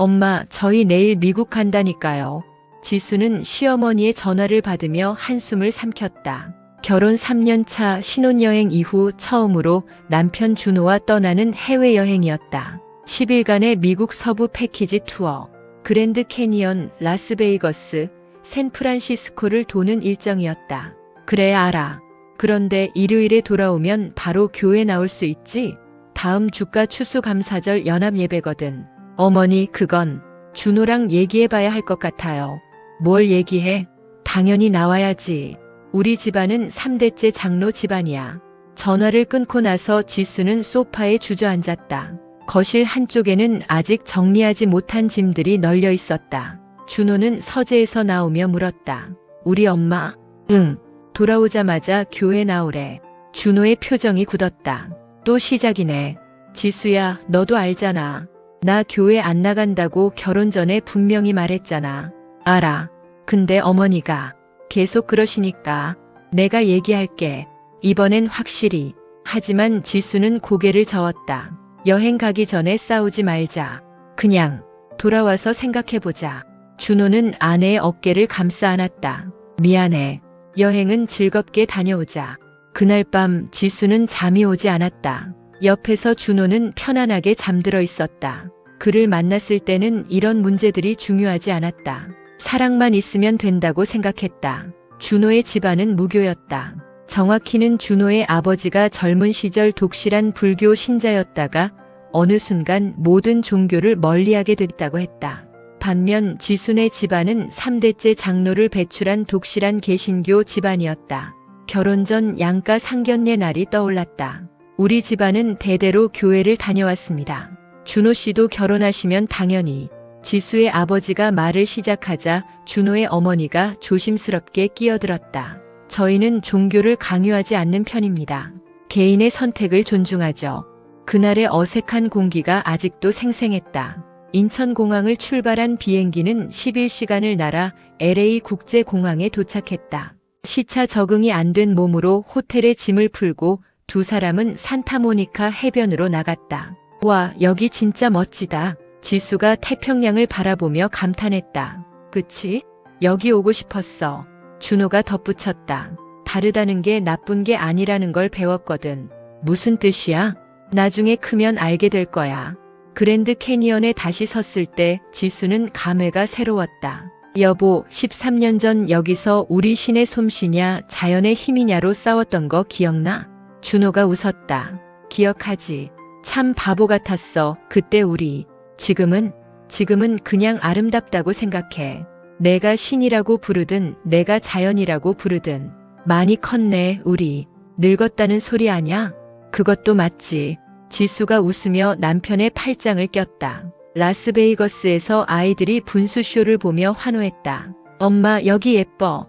엄마, 저희 내일 미국 간다니까요. 지수는 시어머니의 전화를 받으며 한숨을 삼켰다. 결혼 3년 차 신혼여행 이후 처음으로 남편 준호와 떠나는 해외여행이었다. 10일간의 미국 서부 패키지 투어, 그랜드 캐니언, 라스베이거스, 샌프란시스코를 도는 일정이었다. 그래 알아. 그런데 일요일에 돌아오면 바로 교회 나올 수 있지? 다음 주가 추수감사절 연합예배거든. 어머니, 그건 준호랑 얘기해봐야 할 것 같아요. 뭘 얘기해? 당연히 나와야지. 우리 집안은 3대째 장로 집안이야. 전화를 끊고 나서 지수는 소파에 주저앉았다. 거실 한쪽에는 아직 정리하지 못한 짐들이 널려 있었다. 준호는 서재에서 나오며 물었다. 우리 엄마? 응. 돌아오자마자 교회 나오래. 준호의 표정이 굳었다. 또 시작이네. 지수야, 너도 알잖아. 나 교회 안 나간다고 결혼 전에 분명히 말했잖아. 알아. 근데 어머니가 계속 그러시니까 내가 얘기할게. 이번엔 확실히. 하지만 지수는 고개를 저었다. 여행 가기 전에 싸우지 말자. 그냥 돌아와서 생각해보자. 준호는 아내의 어깨를 감싸 안았다. 미안해. 여행은 즐겁게 다녀오자. 그날 밤 지수는 잠이 오지 않았다. 옆에서 준호는 편안하게 잠들어 있었다. 그를 만났을 때는 이런 문제들이 중요하지 않았다. 사랑만 있으면 된다고 생각했다. 준호의 집안은 무교였다. 정확히는 준호의 아버지가 젊은 시절 독실한 불교 신자였다가 어느 순간 모든 종교를 멀리하게 됐다고 했다. 반면 지순의 집안은 3대째 장로를 배출한 독실한 개신교 집안이었다. 결혼 전 양가 상견례 날이 떠올랐다. 우리 집안은 대대로 교회를 다녀왔습니다. 준호 씨도 결혼하시면 당연히. 지수의 아버지가 말을 시작하자 준호의 어머니가 조심스럽게 끼어들었다. 저희는 종교를 강요하지 않는 편입니다. 개인의 선택을 존중하죠. 그날의 어색한 공기가 아직도 생생했다. 인천공항을 출발한 비행기는 11시간을 날아 LA 국제공항에 도착했다. 시차 적응이 안 된 몸으로 호텔에 짐을 풀고 두 사람은 산타모니카 해변으로 나갔다. 와, 여기 진짜 멋지다. 지수가 태평양을 바라보며 감탄했다. 그치? 여기 오고 싶었어. 준호가 덧붙였다. 다르다는 게 나쁜 게 아니라는 걸 배웠거든. 무슨 뜻이야? 나중에 크면 알게 될 거야. 그랜드 캐니언에 다시 섰을 때 지수는 감회가 새로웠다. 여보, 13년 전 여기서 우리 신의 솜씨냐 자연의 힘이냐로 싸웠던 거 기억나? 준호가 웃었다. 기억하지. 참 바보 같았어. 그때 우리. 지금은 그냥 아름답다고 생각해. 내가 신이라고 부르든 내가 자연이라고 부르든. 많이 컸네, 우리. 늙었다는 소리 아냐? 그것도 맞지. 지수가 웃으며 남편의 팔짱을 꼈다. 라스베이거스에서 아이들이 분수쇼를 보며 환호했다. 엄마, 여기 예뻐.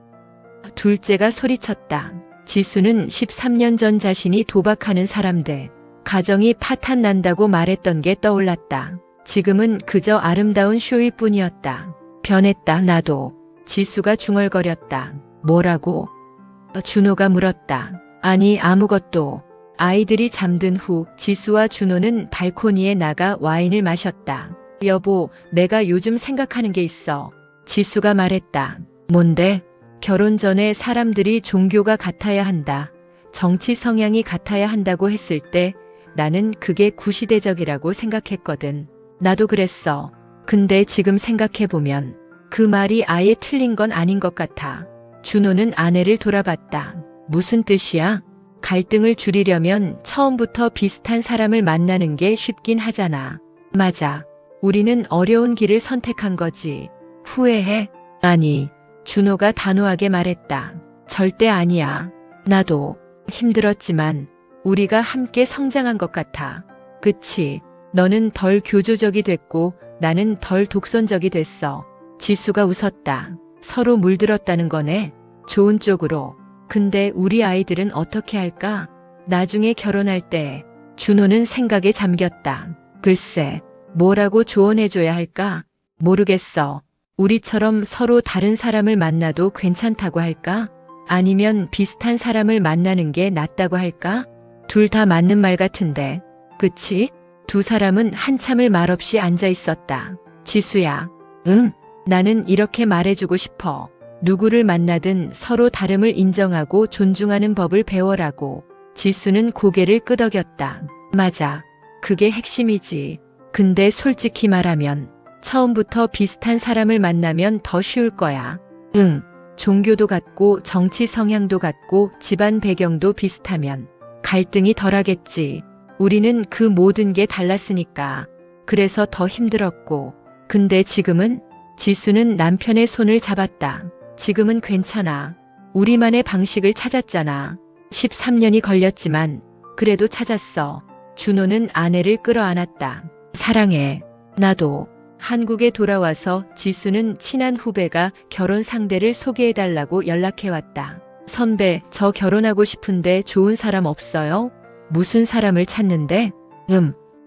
둘째가 소리쳤다. 지수는 13년 전 자신이 도박하는 사람들, 가정이 파탄 난다고 말했던 게 떠올랐다. 지금은 그저 아름다운 쇼일 뿐이었다. 변했다, 나도. 지수가 중얼거렸다. 뭐라고? 준호가 물었다. 아니, 아무것도. 아이들이 잠든 후 지수와 준호는 발코니에 나가 와인을 마셨다. 여보, 내가 요즘 생각하는 게 있어. 지수가 말했다. 뭔데? 결혼 전에 사람들이 종교가 같아야 한다. 정치 성향이 같아야 한다고 했을 때 나는 그게 구시대적이라고 생각했거든. 나도 그랬어. 근데 지금 생각해보면 그 말이 아예 틀린 건 아닌 것 같아. 준호는 아내를 돌아봤다. 무슨 뜻이야? 갈등을 줄이려면 처음부터 비슷한 사람을 만나는 게 쉽긴 하잖아. 맞아. 우리는 어려운 길을 선택한 거지. 후회해? 아니. 준호가 단호하게 말했다. 절대 아니야. 나도 힘들었지만 우리가 함께 성장한 것 같아. 그치? 너는 덜 교조적이 됐고 나는 덜 독선적이 됐어. 지수가 웃었다. 서로 물들었다는 거네. 좋은 쪽으로. 근데 우리 아이들은 어떻게 할까? 나중에 결혼할 때. 준호는 생각에 잠겼다. 글쎄, 뭐라고 조언해줘야 할까? 모르겠어. 우리처럼 서로 다른 사람을 만나도 괜찮다고 할까? 아니면 비슷한 사람을 만나는 게 낫다고 할까? 둘 다 맞는 말 같은데. 그치? 두 사람은 한참을 말없이 앉아 있었다. 지수야. 응. 나는 이렇게 말해주고 싶어. 누구를 만나든 서로 다름을 인정하고 존중하는 법을 배워라고. 지수는 고개를 끄덕였다. 맞아. 그게 핵심이지. 근데 솔직히 말하면 처음부터 비슷한 사람을 만나면 더 쉬울 거야. 응. 종교도 같고 정치 성향도 같고 집안 배경도 비슷하면 갈등이 덜하겠지. 우리는 그 모든 게 달랐으니까. 그래서 더 힘들었고. 근데 지금은? 지수는 남편의 손을 잡았다. 지금은 괜찮아. 우리만의 방식을 찾았잖아. 13년이 걸렸지만 그래도 찾았어. 준호는 아내를 끌어안았다. 사랑해. 나도. 한국에 돌아와서 지수는 친한 후배가 결혼 상대를 소개해달라고 연락해왔다. 선배, 저 결혼하고 싶은데 좋은 사람 없어요? 무슨 사람을 찾는데?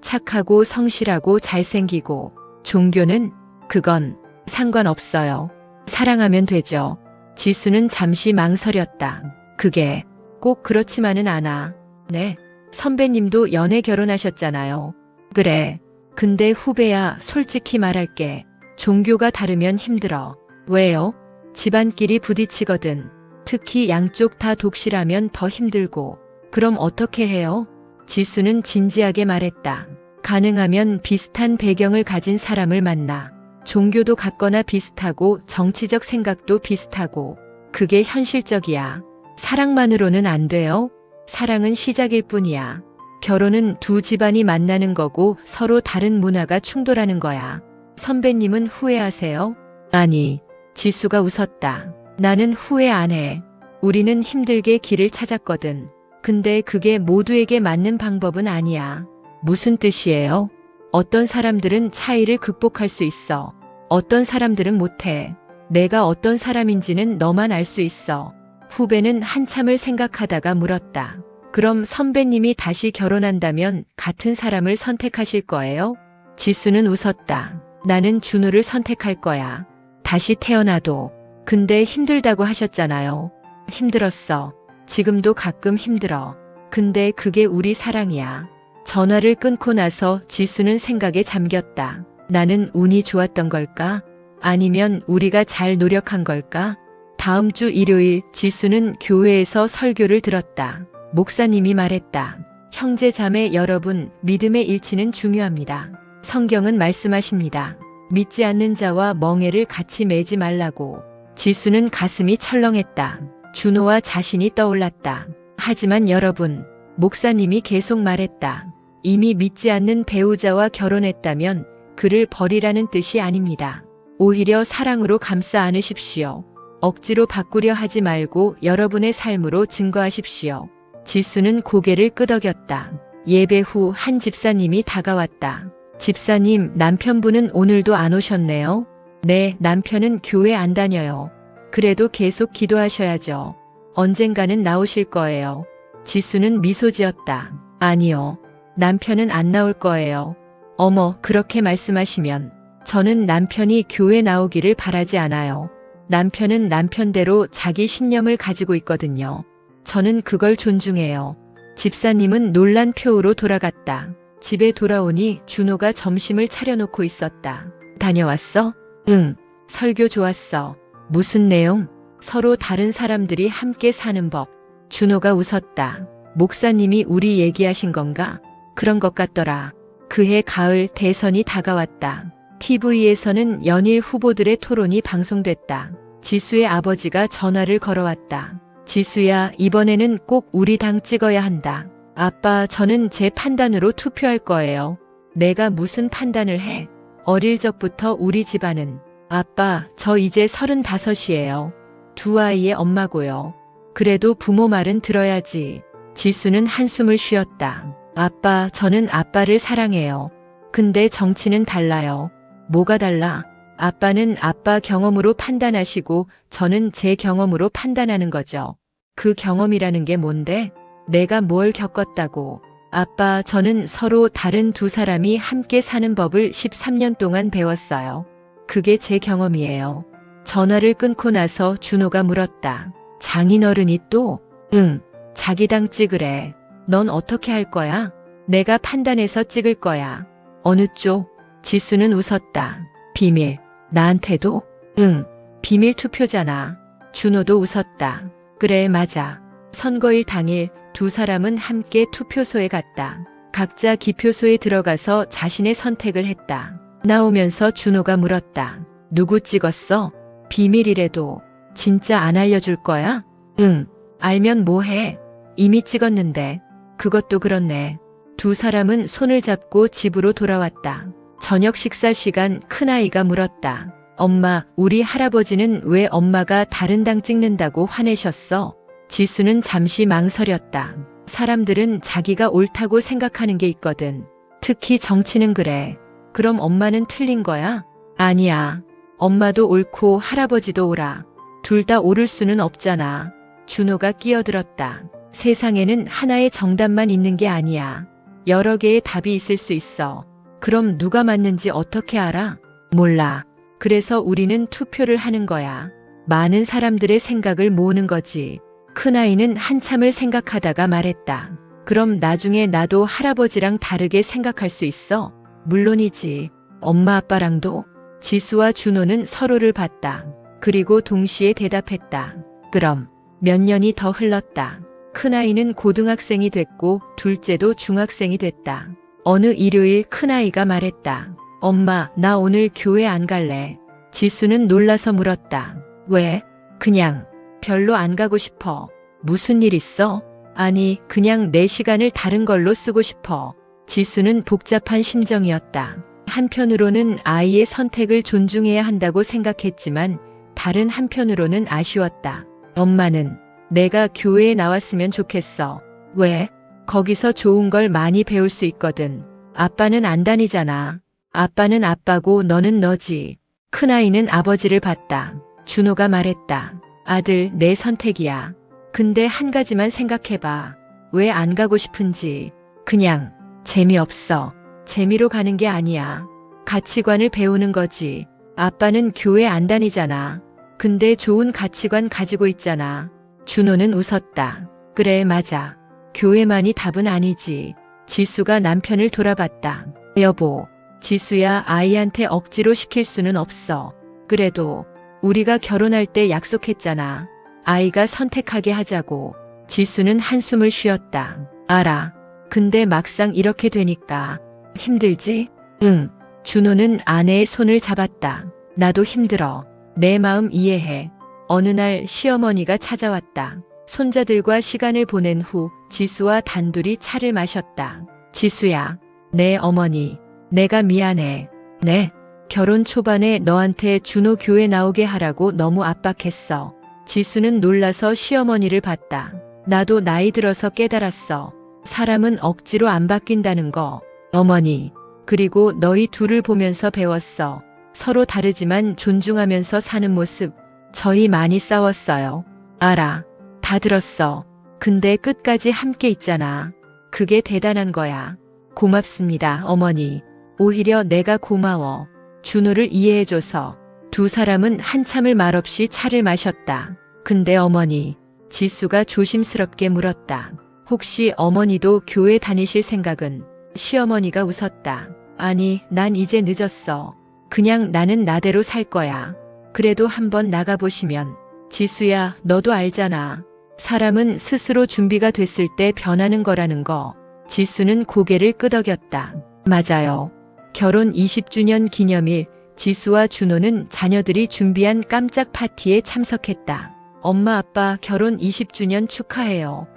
착하고 성실하고 잘생기고. 종교는? 그건 상관없어요. 사랑하면 되죠. 지수는 잠시 망설였다. 그게 꼭 그렇지만은 않아. 네. 선배님도 연애 결혼하셨잖아요. 그래. 근데 후배야, 솔직히 말할게. 종교가 다르면 힘들어. 왜요? 집안끼리 부딪히거든. 특히 양쪽 다 독실하면 더 힘들고. 그럼 어떻게 해요? 지수는 진지하게 말했다. 가능하면 비슷한 배경을 가진 사람을 만나. 종교도 같거나 비슷하고 정치적 생각도 비슷하고. 그게 현실적이야. 사랑만으로는 안 돼요. 사랑은 시작일 뿐이야. 결혼은 두 집안이 만나는 거고 서로 다른 문화가 충돌하는 거야. 선배님은 후회하세요? 아니. 지수가 웃었다. 나는 후회 안 해. 우리는 힘들게 길을 찾았거든. 근데 그게 모두에게 맞는 방법은 아니야. 무슨 뜻이에요? 어떤 사람들은 차이를 극복할 수 있어. 어떤 사람들은 못해. 내가 어떤 사람인지는 너만 알 수 있어. 후배는 한참을 생각하다가 물었다. 그럼 선배님이 다시 결혼한다면 같은 사람을 선택하실 거예요? 지수는 웃었다. 나는 준호를 선택할 거야. 다시 태어나도. 근데 힘들다고 하셨잖아요. 힘들었어. 지금도 가끔 힘들어. 근데 그게 우리 사랑이야. 전화를 끊고 나서 지수는 생각에 잠겼다. 나는 운이 좋았던 걸까? 아니면 우리가 잘 노력한 걸까? 다음 주 일요일 지수는 교회에서 설교를 들었다. 목사님이 말했다. 형제 자매 여러분, 믿음의 일치는 중요합니다. 성경은 말씀하십니다. 믿지 않는 자와 멍에를 같이 매지 말라고. 지수는 가슴이 철렁했다. 준호와 자신이 떠올랐다. 하지만 여러분, 목사님이 계속 말했다. 이미 믿지 않는 배우자와 결혼했다면 그를 버리라는 뜻이 아닙니다. 오히려 사랑으로 감싸 안으십시오. 억지로 바꾸려 하지 말고 여러분의 삶으로 증거하십시오. 지수는 고개를 끄덕였다. 예배 후 한 집사님이 다가왔다. 집사님, 남편분은 오늘도 안 오셨네요? 네, 남편은 교회 안 다녀요. 그래도 계속 기도하셔야죠. 언젠가는 나오실 거예요. 지수는 미소 지었다. 아니요. 남편은 안 나올 거예요. 어머, 그렇게 말씀하시면 저는 남편이 교회 나오기를 바라지 않아요. 남편은 남편대로 자기 신념을 가지고 있거든요. 저는 그걸 존중해요. 집사님은 놀란 표우로 돌아갔다. 집에 돌아오니 준호가 점심을 차려놓고 있었다. 다녀왔어? 응. 설교 좋았어. 무슨 내용? 서로 다른 사람들이 함께 사는 법. 준호가 웃었다. 목사님이 우리 얘기하신 건가? 그런 것 같더라. 그해 가을 대선이 다가왔다. TV에서는 연일 후보들의 토론이 방송됐다. 지수의 아버지가 전화를 걸어왔다. 지수야, 이번에는 꼭 우리 당 찍어야 한다. 아빠, 저는 제 판단으로 투표할 거예요. 내가 무슨 판단을 해? 어릴 적부터 우리 집안은. 아빠, 저 이제 35이에요. 두 아이의 엄마고요. 그래도 부모 말은 들어야지. 지수는 한숨을 쉬었다. 아빠, 저는 아빠를 사랑해요. 근데 정치는 달라요. 뭐가 달라? 아빠는 아빠 경험으로 판단하시고 저는 제 경험으로 판단하는 거죠. 그 경험이라는 게 뭔데? 내가 뭘 겪었다고. 아빠, 저는 서로 다른 두 사람이 함께 사는 법을 13년 동안 배웠어요. 그게 제 경험이에요. 전화를 끊고 나서 준호가 물었다. 장인어른이 또? 응, 자기 당 찍으래. 넌 어떻게 할 거야? 내가 판단해서 찍을 거야. 어느 쪽? 지수는 웃었다. 비밀. 나한테도? 응. 비밀 투표잖아. 준호도 웃었다. 그래, 맞아. 선거일 당일 두 사람은 함께 투표소에 갔다. 각자 기표소에 들어가서 자신의 선택을 했다. 나오면서 준호가 물었다. 누구 찍었어? 비밀이래도. 진짜 안 알려줄 거야? 응. 알면 뭐해? 이미 찍었는데. 그것도 그렇네. 두 사람은 손을 잡고 집으로 돌아왔다. 저녁 식사 시간 큰아이가 물었다. 엄마, 우리 할아버지는 왜 엄마가 다른 당 찍는다고 화내셨어? 지수는 잠시 망설였다. 사람들은 자기가 옳다고 생각하는 게 있거든. 특히 정치는 그래. 그럼 엄마는 틀린 거야? 아니야. 엄마도 옳고 할아버지도 옳아. 둘 다 옳을 수는 없잖아. 준호가 끼어들었다. 세상에는 하나의 정답만 있는 게 아니야. 여러 개의 답이 있을 수 있어. 그럼 누가 맞는지 어떻게 알아? 몰라. 그래서 우리는 투표를 하는 거야. 많은 사람들의 생각을 모으는 거지. 큰아이는 한참을 생각하다가 말했다. 그럼 나중에 나도 할아버지랑 다르게 생각할 수 있어? 물론이지. 엄마 아빠랑도? 지수와 준호는 서로를 봤다. 그리고 동시에 대답했다. 그럼. 몇 년이 더 흘렀다. 큰아이는 고등학생이 됐고 둘째도 중학생이 됐다. 어느 일요일 큰아이가 말했다. 엄마, 나 오늘 교회 안 갈래. 지수는 놀라서 물었다. 왜? 그냥. 별로 안 가고 싶어. 무슨 일 있어? 아니, 그냥 내 시간을 다른 걸로 쓰고 싶어. 지수는 복잡한 심정이었다. 한편으로는 아이의 선택을 존중해야 한다고 생각했지만 다른 한편으로는 아쉬웠다. 엄마는 내가 교회에 나왔으면 좋겠어. 왜? 거기서 좋은 걸 많이 배울 수 있거든. 아빠는 안 다니잖아. 아빠는 아빠고 너는 너지. 큰아이는 아버지를 봤다. 준호가 말했다. 아들, 내 선택이야. 근데 한 가지만 생각해봐. 왜 안 가고 싶은지. 그냥 재미없어. 재미로 가는 게 아니야. 가치관을 배우는 거지. 아빠는 교회 안 다니잖아. 근데 좋은 가치관 가지고 있잖아. 준호는 웃었다. 그래, 맞아. 교회만이 답은 아니지. 지수가 남편을 돌아봤다. 여보, 지수야, 아이한테 억지로 시킬 수는 없어. 그래도 우리가 결혼할 때 약속했잖아. 아이가 선택하게 하자고. 지수는 한숨을 쉬었다. 알아. 근데 막상 이렇게 되니까 힘들지? 응. 준호는 아내의 손을 잡았다. 나도 힘들어. 내 마음 이해해. 어느 날 시어머니가 찾아왔다. 손자들과 시간을 보낸 후 지수와 단둘이 차를 마셨다. 지수야, 내 어머니. 내가 미안해. 네. 결혼 초반에 너한테 준호 교회 나오게 하라고 너무 압박했어. 지수는 놀라서 시어머니를 봤다. 나도 나이 들어서 깨달았어. 사람은 억지로 안 바뀐다는 거. 어머니. 그리고 너희 둘을 보면서 배웠어. 서로 다르지만 존중하면서 사는 모습. 저희 많이 싸웠어요. 알아. 다 들었어. 근데 끝까지 함께 있잖아. 그게 대단한 거야. 고맙습니다, 어머니. 오히려 내가 고마워. 준호를 이해해줘서. 두 사람은 한참을 말없이 차를 마셨다. 근데 어머니, 지수가 조심스럽게 물었다. 혹시 어머니도 교회 다니실 생각은? 시어머니가 웃었다. 아니, 난 이제 늦었어. 그냥 나는 나대로 살 거야. 그래도 한번 나가보시면. 지수야, 너도 알잖아. 사람은 스스로 준비가 됐을 때 변하는 거라는 거. 지수는 고개를 끄덕였다. 맞아요. 결혼 20주년 기념일, 지수와 준호는 자녀들이 준비한 깜짝 파티에 참석했다. 엄마 아빠 결혼 20주년 축하해요.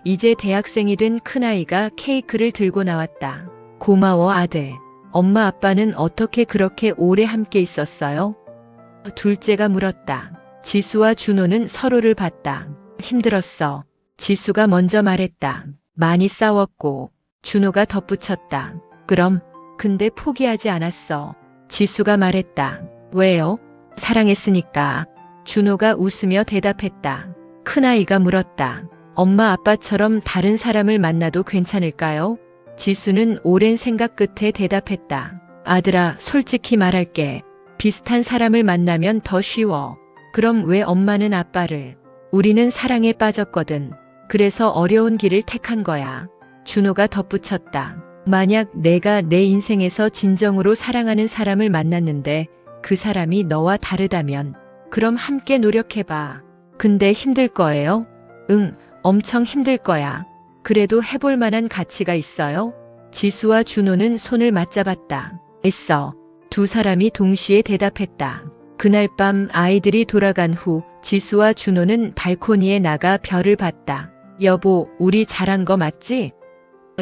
이제 대학생이 된 큰아이가 케이크를 들고 나왔다. 고마워, 아들. 엄마 아빠는 어떻게 그렇게 오래 함께 있었어요? 둘째가 물었다. 지수와 준호는 서로를 봤다. 힘들었어. 지수가 먼저 말했다. 많이 싸웠고. 준호가 덧붙였다. 그럼, 근데 포기하지 않았어. 지수가 말했다. 왜요? 사랑했으니까. 준호가 웃으며 대답했다. 큰아이가 물었다. 엄마 아빠처럼 다른 사람을 만나도 괜찮을까요? 지수는 오랜 생각 끝에 대답했다. 아들아, 솔직히 말할게. 비슷한 사람을 만나면 더 쉬워. 그럼 왜 엄마는 아빠를? 우리는 사랑에 빠졌거든. 그래서 어려운 길을 택한 거야. 준호가 덧붙였다. 만약 내가 내 인생에서 진정으로 사랑하는 사람을 만났는데 그 사람이 너와 다르다면 그럼 함께 노력해봐. 근데 힘들 거예요? 응, 엄청 힘들 거야. 그래도 해볼 만한 가치가 있어요? 지수와 준호는 손을 맞잡았다. 있어. 두 사람이 동시에 대답했다. 그날 밤 아이들이 돌아간 후 지수와 준호는 발코니에 나가 별을 봤다. 여보, 우리 잘한 거 맞지?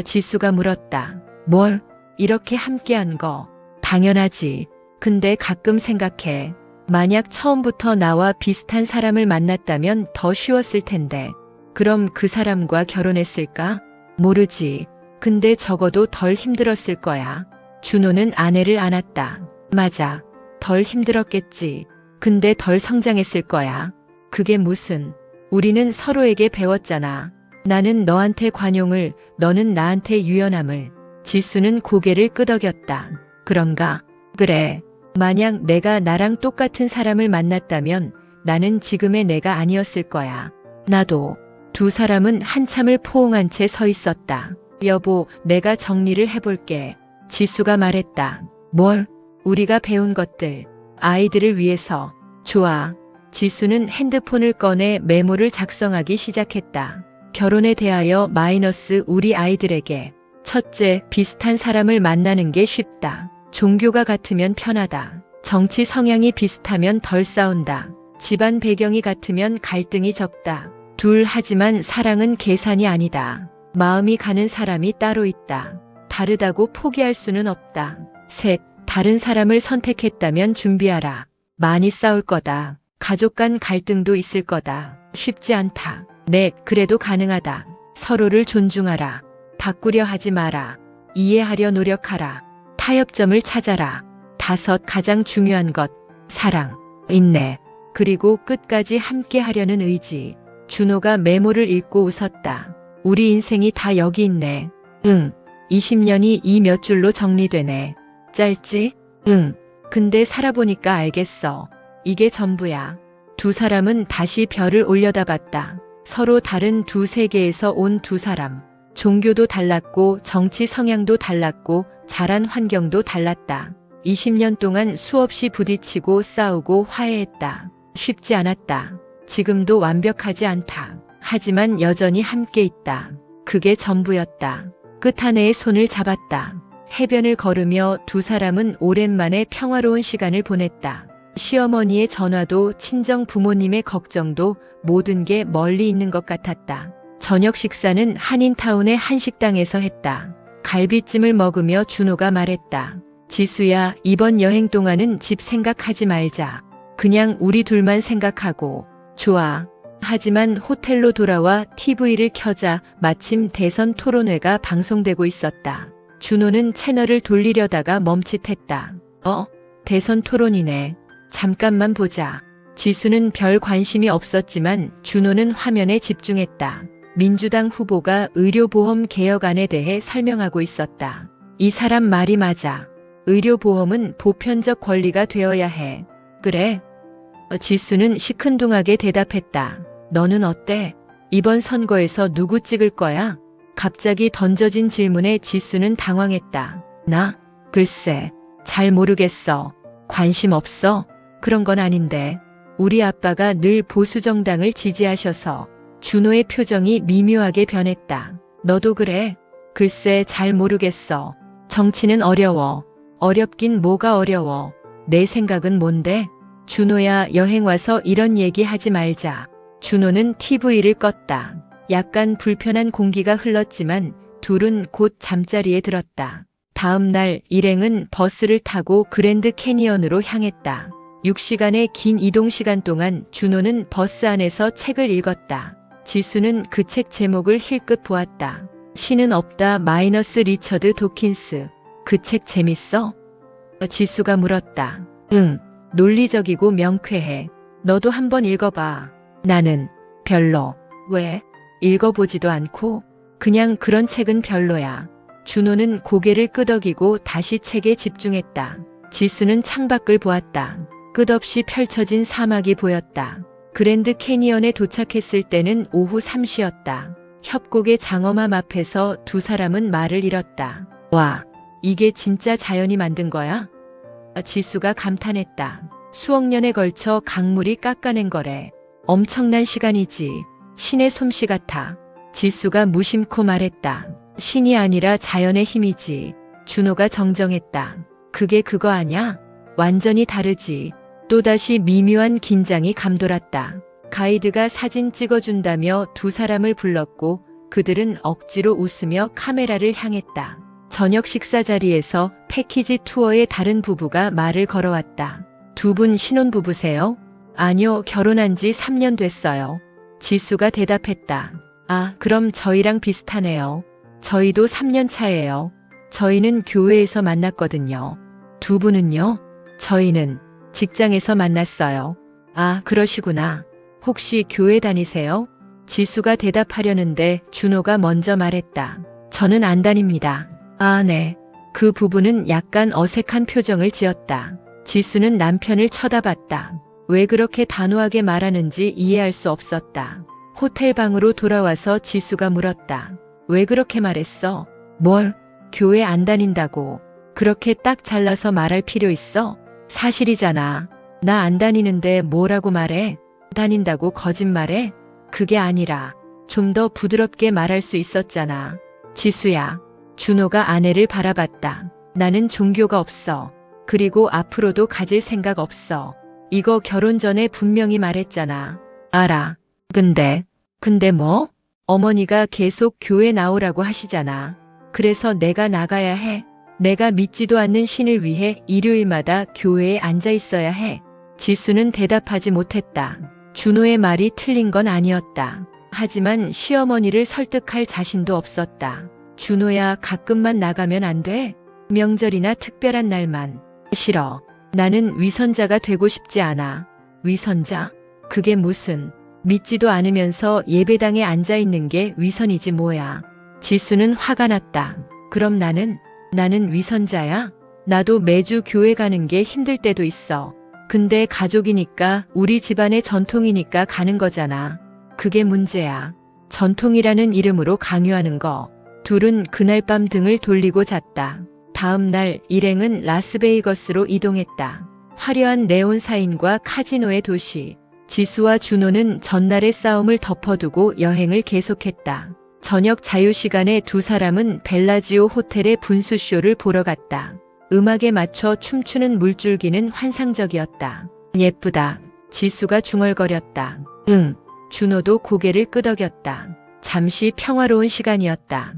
지수가 물었다. 뭘? 이렇게 함께한 거. 당연하지. 근데 가끔 생각해. 만약 처음부터 나와 비슷한 사람을 만났다면 더 쉬웠을 텐데. 그럼 그 사람과 결혼했을까? 모르지. 근데 적어도 덜 힘들었을 거야. 준호는 아내를 안았다. 맞아. 덜 힘들었겠지. 근데 덜 성장했을 거야. 그게 무슨. 우리는 서로에게 배웠잖아. 나는 너한테 관용을, 너는 나한테 유연함을. 지수는 고개를 끄덕였다. 그런가? 그래. 만약 내가 나랑 똑같은 사람을 만났다면 나는 지금의 내가 아니었을 거야. 나도. 두 사람은 한참을 포옹한 채 서 있었다. 여보, 내가 정리를 해볼게. 지수가 말했다. 뭘? 우리가 배운 것들. 아이들을 위해서. 좋아. 지수는 핸드폰을 꺼내 메모를 작성하기 시작했다. 결혼에 대하여 마이너스 우리 아이들에게. 첫째, 비슷한 사람을 만나는 게 쉽다. 종교가 같으면 편하다. 정치 성향이 비슷하면 덜 싸운다. 집안 배경이 같으면 갈등이 적다. 둘, 하지만 사랑은 계산이 아니다. 마음이 가는 사람이 따로 있다. 다르다고 포기할 수는 없다. 셋, 다른 사람을 선택했다면 준비하라. 많이 싸울 거다. 가족 간 갈등도 있을 거다. 쉽지 않다. 넷, 그래도 가능하다. 서로를 존중하라. 바꾸려 하지 마라. 이해하려 노력하라. 타협점을 찾아라. 다섯, 가장 중요한 것. 사랑, 인내, 그리고 끝까지 함께 하려는 의지. 준호가 메모를 읽고 웃었다. 우리 인생이 다 여기 있네. 응. 20년이 이 몇 줄로 정리되네. 짧지? 응. 근데 살아보니까 알겠어. 이게 전부야. 두 사람은 다시 별을 올려다봤다. 서로 다른 두 세계에서 온 두 사람. 종교도 달랐고 정치 성향도 달랐고 자란 환경도 달랐다. 20년 동안 수없이 부딪히고 싸우고 화해했다. 쉽지 않았다. 지금도 완벽하지 않다. 하지만 여전히 함께 있다. 그게 전부였다. 끝하네의 손을 잡았다. 해변을 걸으며 두 사람은 오랜만에 평화로운 시간을 보냈다. 시어머니의 전화도 친정 부모님의 걱정도 모든 게 멀리 있는 것 같았다. 저녁 식사는 한인타운의 한식당에서 했다. 갈비찜을 먹으며 준호가 말했다. 지수야, 이번 여행 동안은 집 생각하지 말자. 그냥 우리 둘만 생각하고. 좋아. 하지만 호텔로 돌아와 TV를 켜자 마침 대선 토론회가 방송되고 있었다. 준호는 채널을 돌리려다가 멈칫했다. 대선 토론이네. 잠깐만 보자. 지수는 별 관심이 없었지만 준호는 화면에 집중했다. 민주당 후보가 의료보험 개혁안에 대해 설명하고 있었다. 이 사람 말이 맞아. 의료보험은 보편적 권리가 되어야 해. 그래? 지수는 시큰둥하게 대답했다. 너는 어때? 이번 선거에서 누구 찍을 거야? 갑자기 던져진 질문에 지수는 당황했다. 나? 글쎄, 잘 모르겠어. 관심 없어? 그런 건 아닌데. 우리 아빠가 늘 보수정당을 지지하셔서. 준호의 표정이 미묘하게 변했다. 너도 그래? 글쎄, 잘 모르겠어. 정치는 어려워. 어렵긴 뭐가 어려워. 내 생각은 뭔데? 준호야, 여행 와서 이런 얘기 하지 말자. 준호는 TV를 껐다. 약간 불편한 공기가 흘렀지만 둘은 곧 잠자리에 들었다. 다음 날 일행은 버스를 타고 그랜드 캐니언으로 향했다. 6시간의 긴 이동 시간 동안 준호는 버스 안에서 책을 읽었다. 지수는 그 책 제목을 힐끗 보았다. 신은 없다 마이너스 리처드 도킨스. 그 책 재밌어? 지수가 물었다. 응. 논리적이고 명쾌해. 너도 한번 읽어봐. 나는 별로. 왜? 읽어보지도 않고? 그냥 그런 책은 별로야. 준호는 고개를 끄덕이고 다시 책에 집중했다. 지수는 창밖을 보았다. 끝없이 펼쳐진 사막이 보였다. 그랜드 캐니언에 도착했을 때는 오후 3시였다. 협곡의 장엄함 앞에서 두 사람은 말을 잃었다. 와, 이게 진짜 자연이 만든 거야? 지수가 감탄했다. 수억 년에 걸쳐 강물이 깎아낸 거래. 엄청난 시간이지. 신의 솜씨 같아. 지수가 무심코 말했다. 신이 아니라 자연의 힘이지. 준호가 정정했다. 그게 그거 아냐? 완전히 다르지. 또다시 미묘한 긴장이 감돌았다. 가이드가 사진 찍어준다며 두 사람을 불렀고 그들은 억지로 웃으며 카메라를 향했다. 저녁 식사 자리에서 패키지 투어의 다른 부부가 말을 걸어왔다. 두 분 신혼부부세요? 아니요, 결혼한 지 3년 됐어요. 지수가 대답했다. 아, 그럼 저희랑 비슷하네요. 저희도 3년 차예요. 저희는 교회에서 만났거든요. 두 분은요? 저희는 직장에서 만났어요. 아, 그러시구나. 혹시 교회 다니세요? 지수가 대답하려는데 준호가 먼저 말했다. 저는 안 다닙니다. 아, 네. 그 부부는 약간 어색한 표정을 지었다. 지수는 남편을 쳐다봤다. 왜 그렇게 단호하게 말하는지 이해할 수 없었다. 호텔 방으로 돌아와서 지수가 물었다. 왜 그렇게 말했어? 뭘? 교회 안 다닌다고. 그렇게 딱 잘라서 말할 필요 있어? 사실이잖아. 나 안 다니는데 뭐라고 말해? 다닌다고 거짓말해? 그게 아니라 좀 더 부드럽게 말할 수 있었잖아. 지수야. 준호가 아내를 바라봤다. 나는 종교가 없어. 그리고 앞으로도 가질 생각 없어. 이거 결혼 전에 분명히 말했잖아. 알아. 근데 뭐? 어머니가 계속 교회 나오라고 하시잖아. 그래서 내가 나가야 해. 내가 믿지도 않는 신을 위해 일요일마다 교회에 앉아 있어야 해. 지수는 대답하지 못했다. 준호의 말이 틀린 건 아니었다. 하지만 시어머니를 설득할 자신도 없었다. 준호야, 가끔만 나가면 안 돼? 명절이나 특별한 날만. 싫어. 나는 위선자가 되고 싶지 않아. 위선자? 그게 무슨. 믿지도 않으면서 예배당에 앉아 있는 게 위선이지 뭐야. 지수는 화가 났다. 그럼 나는 위선자야? 나도 매주 교회 가는 게 힘들 때도 있어. 근데 가족이니까 우리 집안의 전통이니까 가는 거잖아. 그게 문제야. 전통이라는 이름으로 강요하는 거. 둘은 그날 밤 등을 돌리고 잤다. 다음 날 일행은 라스베이거스로 이동했다. 화려한 네온 사인과 카지노의 도시. 지수와 준호는 전날의 싸움을 덮어두고 여행을 계속했다. 저녁 자유시간에 두 사람은 벨라지오 호텔의 분수쇼를 보러 갔다. 음악에 맞춰 춤추는 물줄기는 환상적이었다. 예쁘다. 지수가 중얼거렸다. 응. 준호도 고개를 끄덕였다. 잠시 평화로운 시간이었다.